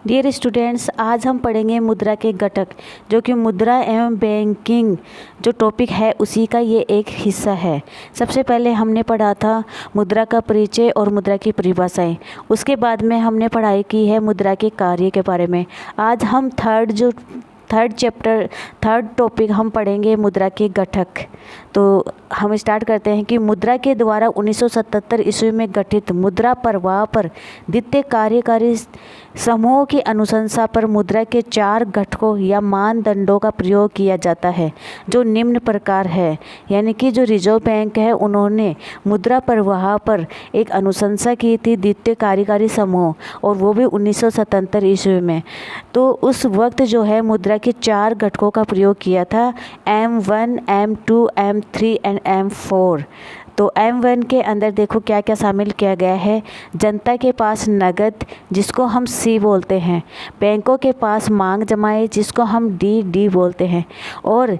Dear students, आज हम पढ़ेंगे मुद्रा के घटक, जो कि मुद्रा एवं बैंकिंग जो टॉपिक है उसी का ये एक हिस्सा है। सबसे पहले हमने पढ़ा था मुद्रा का परिचय और मुद्रा की परिभाषाएं। उसके बाद में हमने पढ़ाई की है मुद्रा के कार्य के बारे में। आज हम थर्ड टॉपिक हम पढ़ेंगे मुद्रा के घटक। तो हम स्टार्ट करते हैं कि मुद्रा के द्वारा 1977 ईस्वी में गठित मुद्रा प्रवाह पर द्वितीय कार्यकारी समूह की अनुशंसा पर मुद्रा के 4 घटकों या मानदंडों का प्रयोग किया जाता है, जो निम्न प्रकार है। यानी कि जो रिजर्व बैंक है उन्होंने मुद्रा प्रवाह पर एक अनुशंसा की थी द्वितीय कार्यकारी समूह, और वो भी 1977 ईस्वी में। तो उस वक्त जो है मुद्रा के 4 घटकों का प्रयोग किया था, M1, M2, M3 and M4। तो M1 के अंदर देखो क्या क्या शामिल किया गया है। जनता के पास नगद, जिसको हम C बोलते हैं, बैंकों के पास मांग जमाए, जिसको हम D बोलते हैं, और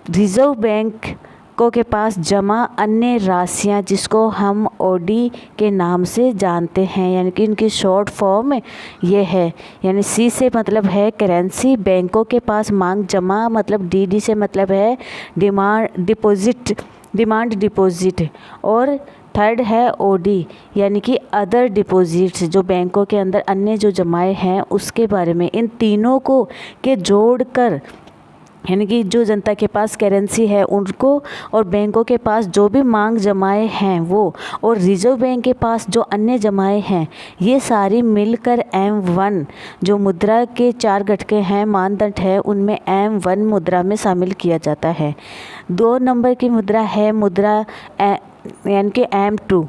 रिजर्व बैंक के पास जमा अन्य राशियां, जिसको हम OD के नाम से जानते हैं। यानी कि इनकी शॉर्ट फॉर्म ये है। यानी C से मतलब है करेंसी, बैंकों के पास मांग जमा मतलब DD से मतलब है डिमांड डिपॉजिट, और थर्ड है OD यानी कि अदर डिपॉजिट्स, जो बैंकों के अंदर अन्य जो जमाए हैं उसके बारे में। इन तीनों को के जोड़कर, यानी कि जो जनता के पास करेंसी है उनको, और बैंकों के पास जो भी मांग जमाए हैं वो, और रिजर्व बैंक के पास जो अन्य जमाए हैं, ये सारी मिलकर M1 जो मुद्रा के 4 घटके हैं, मानदंड है, उनमें M1 मुद्रा में शामिल किया जाता है। 2 नंबर की मुद्रा है मुद्रा यानी कि M2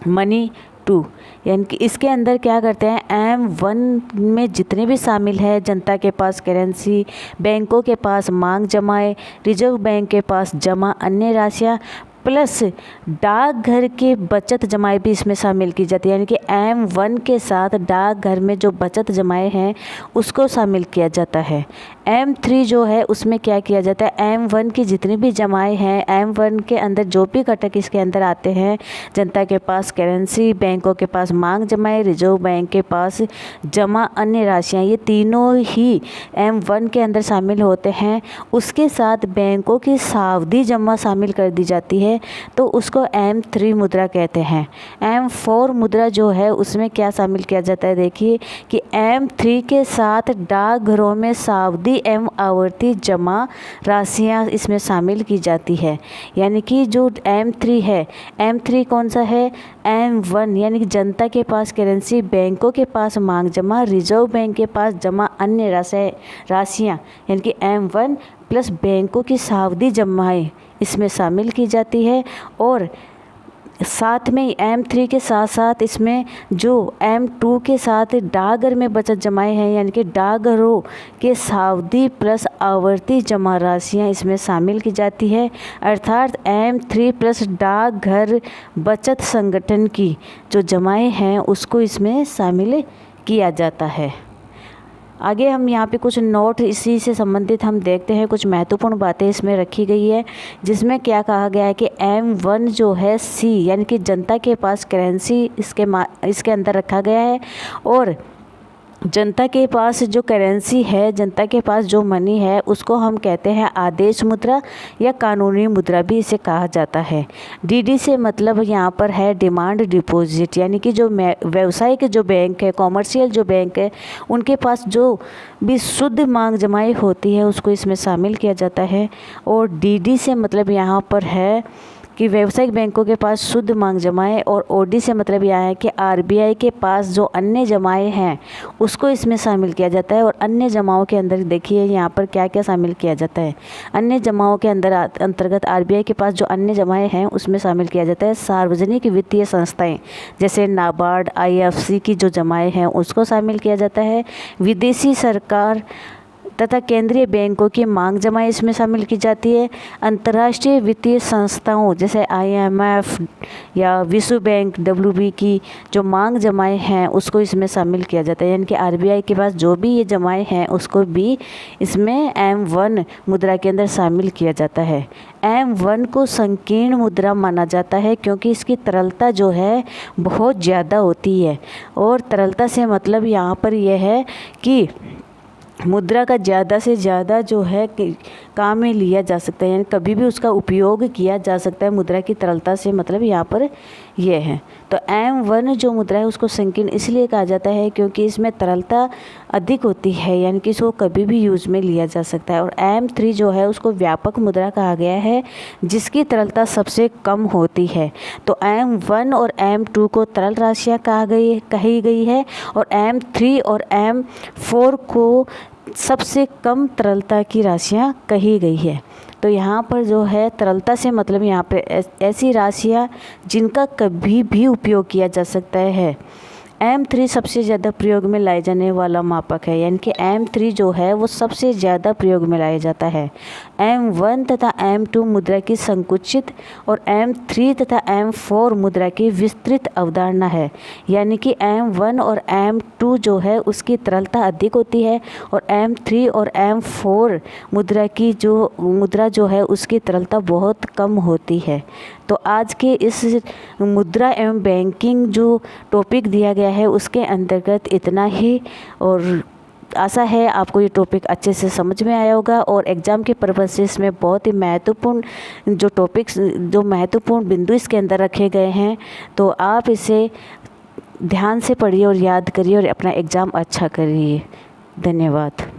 मनी 2। यानी कि इसके अंदर क्या करते हैं, M1 में जितने भी शामिल है, जनता के पास करेंसी, बैंकों के पास मांग जमाए, रिजर्व बैंक के पास जमा अन्य राशियाँ, प्लस डाकघर के बचत जमाए भी इसमें शामिल की जाती है। यानी कि M1 के साथ डाकघर में जो बचत जमाए हैं उसको शामिल किया जाता है। M3 जो है उसमें क्या किया जाता है, M1 की जितनी भी जमाए हैं, M1 के अंदर जो भी घटक इसके अंदर आते हैं, जनता के पास करेंसी, बैंकों के पास मांग जमाए, रिजर्व बैंक के पास जमा अन्य राशियाँ, ये तीनों ही M1 के अंदर शामिल होते हैं। उसके साथ बैंकों की सावधि जमा शामिल कर दी जाती है, तो उसको M3 मुद्रा कहते हैं। M4 मुद्रा जो है उसमें क्या शामिल किया जाता है, देखिए कि M3 के साथ डाकघरों में सावधि एवं आवर्ती जमा राशियां इसमें शामिल की जाती है। यानी कि जो M3 है, M3 कौन सा है, M1 यानी कि जनता के पास करेंसी, बैंकों के पास मांग जमा, रिजर्व बैंक के पास जमा अन्य राशियां, यानी कि M1 प्लस बैंकों की सावधि जमाएं इसमें शामिल की जाती है। और साथ में M3 के साथ साथ इसमें जो M2 के साथ डाकघर में बचत जमाए हैं, यानी कि डाकघरों के सावधि प्लस आवर्ती जमा राशियाँ इसमें शामिल की जाती है। अर्थात M3 प्लस डाकघर बचत संगठन की जो जमाए हैं उसको इसमें शामिल किया जाता है। आगे हम यहाँ पे कुछ नोट इसी से संबंधित हम देखते हैं, कुछ महत्वपूर्ण बातें इसमें रखी गई है, जिसमें क्या कहा गया है कि M1 जो है C यानी कि जनता के पास करेंसी इसके अंदर रखा गया है, और जनता के पास जो करेंसी है, जनता के पास जो मनी है, उसको हम कहते हैं आदेश मुद्रा या कानूनी मुद्रा भी इसे कहा जाता है। DD से मतलब यहाँ पर है डिमांड डिपॉजिट, यानी कि जो व्यवसायिक जो बैंक है, कॉमर्शियल जो बैंक है, उनके पास जो भी शुद्ध मांग जमाई होती है उसको इसमें शामिल किया जाता है। और DD से मतलब यहाँ पर है कि व्यावसायिक बैंकों के पास शुद्ध मांग जमाएं, और OD से मतलब यह है कि RBI के पास जो अन्य जमाएं हैं उसको इसमें शामिल किया जाता है। और अन्य जमाओं के अंदर देखिए यहाँ पर क्या क्या शामिल किया जाता है। अन्य जमाओं के अंतर्गत RBI के पास जो अन्य जमाएं हैं उसमें शामिल किया जाता है सार्वजनिक वित्तीय संस्थाएँ, जैसे नाबार्ड, IFC की जो जमाएँ हैं उसको शामिल किया जाता है। विदेशी सरकार तथा केंद्रीय बैंकों की मांग जमाएं इसमें शामिल की जाती है। अंतर्राष्ट्रीय वित्तीय संस्थाओं जैसे IMF या विश्व बैंक WB की जो मांग जमाएं हैं उसको इसमें शामिल किया जाता है, यानी कि RBI के पास जो भी ये जमाएं हैं उसको भी इसमें M1 मुद्रा के अंदर शामिल किया जाता है। M1 को संकीर्ण मुद्रा माना जाता है क्योंकि इसकी तरलता जो है बहुत ज़्यादा होती है, और तरलता से मतलब यहाँ पर यह है कि मुद्रा का ज़्यादा से ज़्यादा जो है काम में लिया जा सकता है, यानी कभी भी उसका उपयोग किया जा सकता है। मुद्रा की तरलता से मतलब यहाँ पर यह है। तो M1 जो मुद्रा है उसको संकीर्ण इसलिए कहा जाता है क्योंकि इसमें तरलता अधिक होती है, यानी कि इसको कभी भी यूज में लिया जा सकता है। और M3 जो है उसको व्यापक मुद्रा कहा गया है जिसकी तरलता सबसे कम होती है। तो M1 और M2 को तरल राशियाँ कही गई है, और M3 और M4 को सबसे कम तरलता की राशियाँ कही गई है। तो यहाँ पर जो है तरलता से मतलब यहाँ पर ऐसी राशियाँ जिनका कभी भी उपयोग किया जा सकता है। M3 सबसे ज़्यादा प्रयोग में लाए जाने वाला मापक है, यानी कि M3 जो है वो सबसे ज़्यादा प्रयोग में लाया जाता है। M1 तथा M2 मुद्रा की संकुचित और M3 तथा M4 मुद्रा की विस्तृत अवधारणा है, यानी कि M1 और M2 जो है उसकी तरलता अधिक होती है, और M3 और M4 मुद्रा जो है उसकी तरलता बहुत कम होती है। तो आज के इस मुद्रा एवं बैंकिंग जो टॉपिक दिया गया है उसके अंतर्गत इतना ही, और आशा है आपको ये टॉपिक अच्छे से समझ में आया होगा। और एग्ज़ाम के पर्पज़ से इसमें बहुत ही महत्वपूर्ण जो टॉपिक्स जो महत्वपूर्ण बिंदु इसके अंदर रखे गए हैं, तो आप इसे ध्यान से पढ़िए और याद करिए और अपना एग्ज़ाम अच्छा करिए। धन्यवाद।